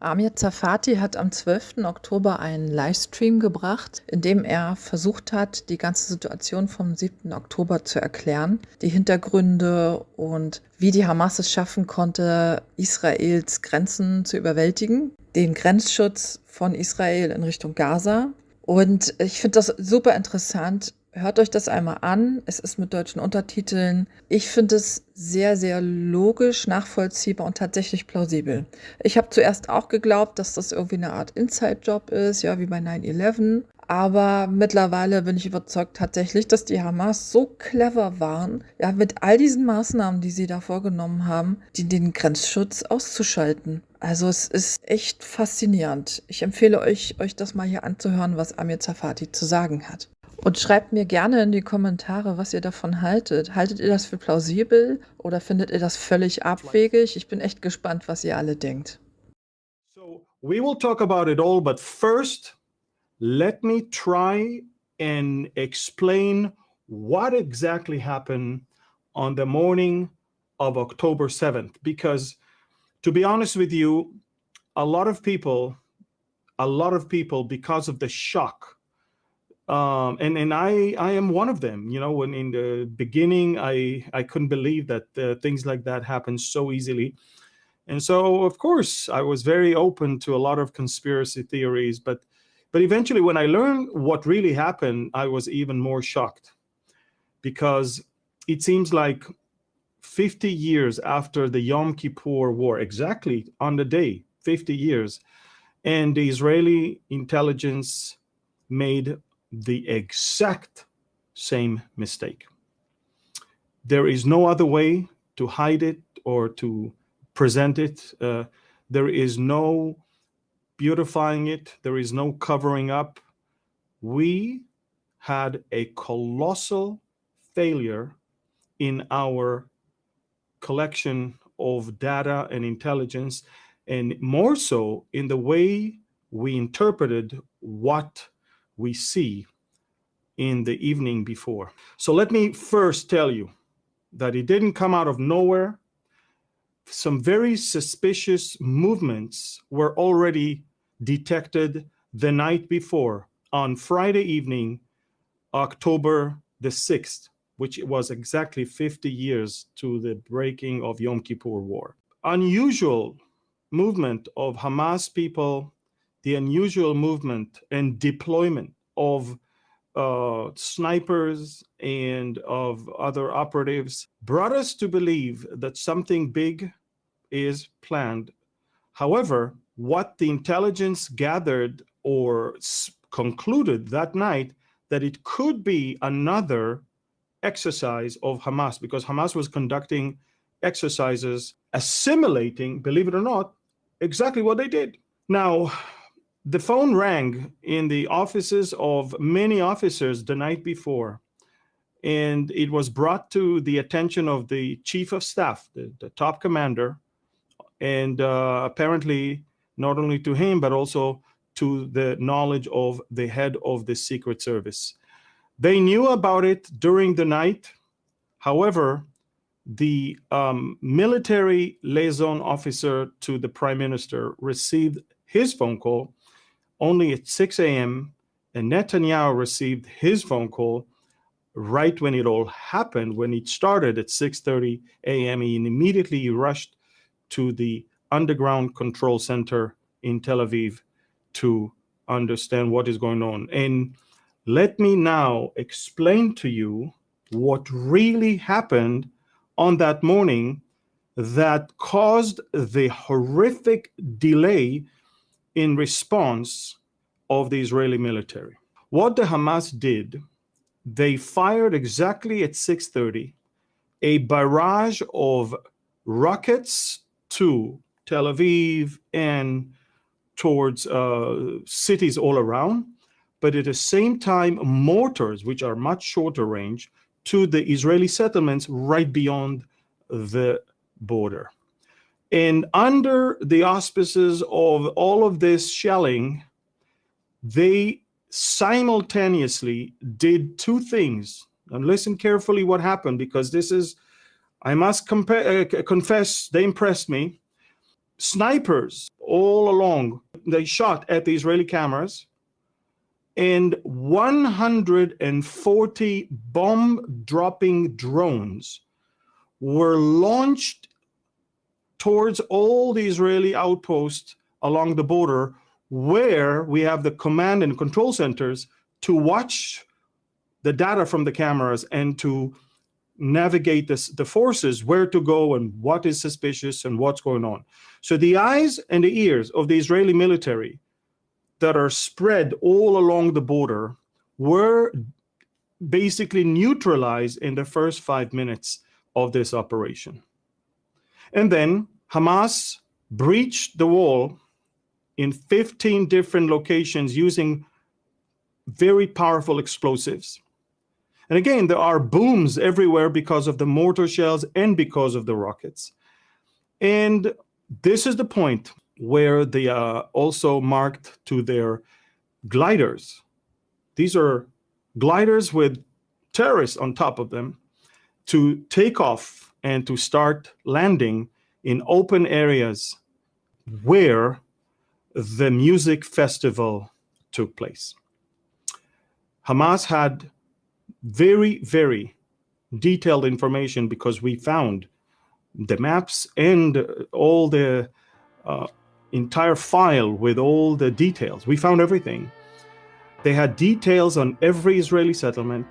Amir Tsarfati hat am 12. Oktober einen Livestream gebracht, in dem er versucht hat, die ganze Situation vom 7. Oktober zu erklären, die Hintergründe und wie die Hamas es schaffen konnte, Israels Grenzen zu überwältigen, den Grenzschutz von Israel in Richtung Gaza. Und ich finde das super interessant. Hört euch das einmal an. Es ist mit deutschen Untertiteln. Ich finde es sehr, sehr logisch, nachvollziehbar und tatsächlich plausibel. Ich habe zuerst auch geglaubt, dass das irgendwie eine Art Inside-Job ist, ja, wie bei 9/11. Aber mittlerweile bin ich überzeugt tatsächlich, dass die Hamas so clever waren, ja, mit all diesen Maßnahmen, die sie da vorgenommen haben, den Grenzschutz auszuschalten. Also es ist echt faszinierend. Ich empfehle euch das mal hier anzuhören, was Amir Tsarfati zu sagen hat. Und schreibt mir gerne in die Kommentare, was ihr davon haltet. Haltet ihr das für plausibel oder findet ihr das völlig abwegig? Ich bin echt gespannt, was ihr alle denkt. So we will talk about it all, but first, let me try and explain what exactly happened on the morning of October 7th. Because to be honest with you, a lot of people, because of the shock, and I am one of them. You know, when in the beginning, I couldn't believe that things like that happen so easily. And so, of course, I was very open to a lot of conspiracy theories. But eventually, when I learned what really happened, I was even more shocked, because it seems like 50 years after the Yom Kippur War, exactly on the day, 50 years, and the Israeli intelligence made the exact same mistake. There is no other way to hide it or to present it. There is no beautifying it. There is no covering up. We had a colossal failure in our collection of data and intelligence, and more so in the way we interpreted what we see in the evening before. So let me first tell you that it didn't come out of nowhere. Some very suspicious movements were already detected the night before, on Friday evening, October the 6th, which was exactly 50 years to the breaking of Yom Kippur War. Unusual movement of Hamas people, the unusual movement and deployment of snipers and of other operatives brought us to believe that something big is planned. However, what the intelligence gathered or concluded that night, that it could be another exercise of Hamas, because Hamas was conducting exercises assimilating, believe it or not, exactly what they did. Now, the phone rang in the offices of many officers the night before, and it was brought to the attention of the chief of staff, the top commander, and apparently not only to him, but also to the knowledge of the head of the Secret Service. They knew about it during the night. However, the military liaison officer to the prime minister received his phone call only at 6 a.m., and Netanyahu received his phone call right when it all happened, when it started at 6:30 a.m. He immediately rushed to the underground control center in Tel Aviv to understand what is going on. And let me now explain to you what really happened on that morning that caused the horrific delay in response of the Israeli military. What the Hamas did, they fired exactly at 6:30 a barrage of rockets to Tel Aviv and towards cities all around, but at the same time, mortars, which are much shorter range, to the Israeli settlements right beyond the border. And under the auspices of all of this shelling, they simultaneously did two things. And listen carefully what happened, because this is, I must confess, they impressed me. snipers all along. They shot at the Israeli cameras, and 140 bomb-dropping drones were launched towards all the Israeli outposts along the border, where we have the command and control centers to watch the data from the cameras and to navigate the forces, where to go and what is suspicious and what's going on. So the eyes and the ears of the Israeli military that are spread all along the border were basically neutralized in the first 5 minutes of this operation. And then Hamas breached the wall in 15 different locations using very powerful explosives. And again, there are booms everywhere because of the mortar shells and because of the rockets. And this is the point where they also marked to their gliders. These are gliders with terrorists on top of them to take off and to start landing in open areas where the music festival took place. Hamas had very, very detailed information because we found the maps and all the entire file with all the details. We found everything. They had details on every Israeli settlement.